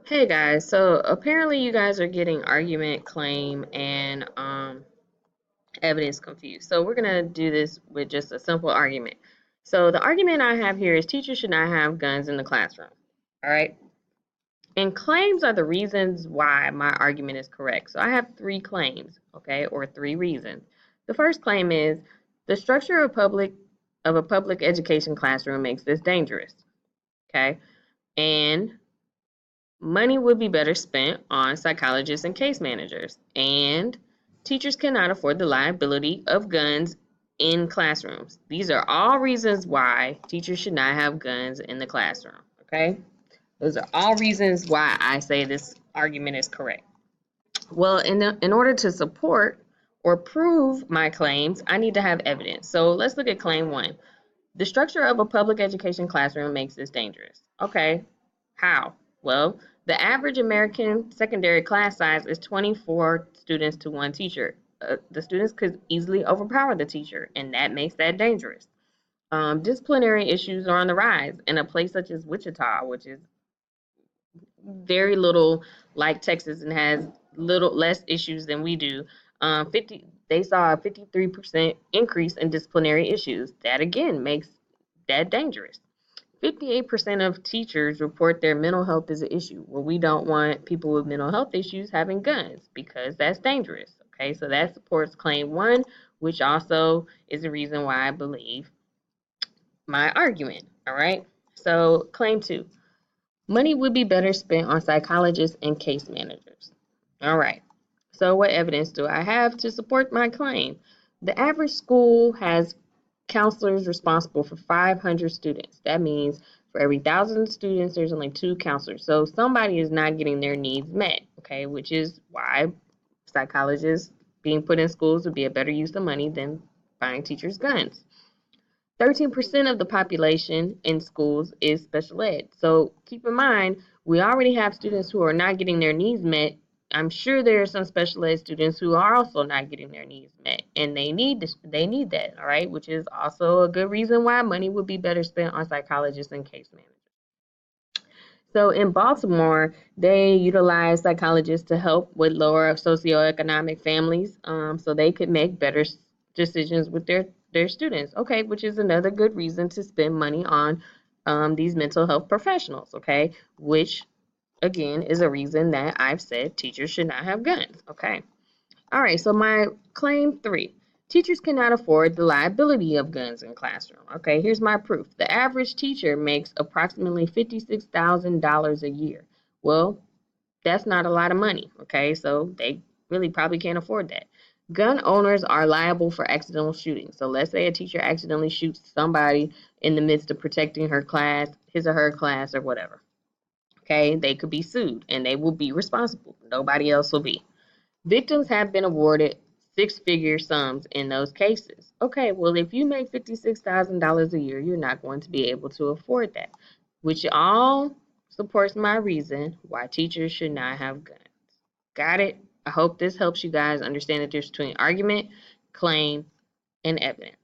Hey guys, so apparently you guys are getting argument, claim, and evidence confused. So we're gonna do this with just a simple argument. So the argument I have here is teachers should not have guns in the classroom. All right. And claims are the reasons why my argument is correct. So I have three claims, okay, or three reasons. The first claim is the structure of a public education classroom makes this dangerous. Okay. And money would be better spent on psychologists and case managers, and teachers cannot afford the liability of guns in classrooms. These are all reasons why teachers should not have guns in the classroom. Okay? Those are all reasons why I say this argument is correct. Well, in order to support or prove my claims, I need to have evidence. So let's look at claim one. The structure of a public education classroom makes this dangerous. Okay, how? Well, the average American secondary class size is 24 students to one teacher. The students could easily overpower the teacher, and that makes that dangerous. Disciplinary issues are on the rise in a place such as Wichita, which is very little like Texas and has little less issues than we do. 50 they saw a 53% increase in disciplinary issues. That again makes that dangerous. 58% of teachers report their mental health is an issue. Well, we don't want people with mental health issues having guns because that's dangerous. Okay, so that supports claim one, which also is the reason why I believe my argument. All right, so claim two. Money would be better spent on psychologists and case managers. All right. So, what evidence do I have to support my claim? The average school has counselors responsible for 500 students. That means for every 1,000 students, there's only two counselors. So, somebody is not getting their needs met, okay, which is why psychologists being put in schools would be a better use of money than buying teachers' guns. 13% of the population in schools is special ed. So keep in mind, we already have students who are not getting their needs met. I'm sure there are some special ed students who are also not getting their needs met, and they need that, all right, which is also a good reason why money would be better spent on psychologists and case managers. So in Baltimore, they utilize psychologists to help with lower socioeconomic families, so they could make better decisions with their students. Okay, which is another good reason to spend money on these mental health professionals. Okay, which again is a reason that I've said teachers should not have guns. Okay. All right, so my claim three. Teachers cannot afford the liability of guns in classroom. Okay, here's my proof. The average teacher makes approximately $56,000 a year. Well, that's not a lot of money. Okay, so they really probably can't afford that. Gun owners are liable for accidental shooting. So let's say a teacher accidentally shoots somebody in the midst of protecting her class, his or her class, or whatever. Okay, they could be sued and they will be responsible. Nobody else will be. Victims have been awarded six-figure sums in those cases. Okay, well, if you make $56,000 a year, you're not going to be able to afford that, which all supports my reason why teachers should not have guns. Got it? I hope this helps you guys understand the difference between argument, claim, and evidence.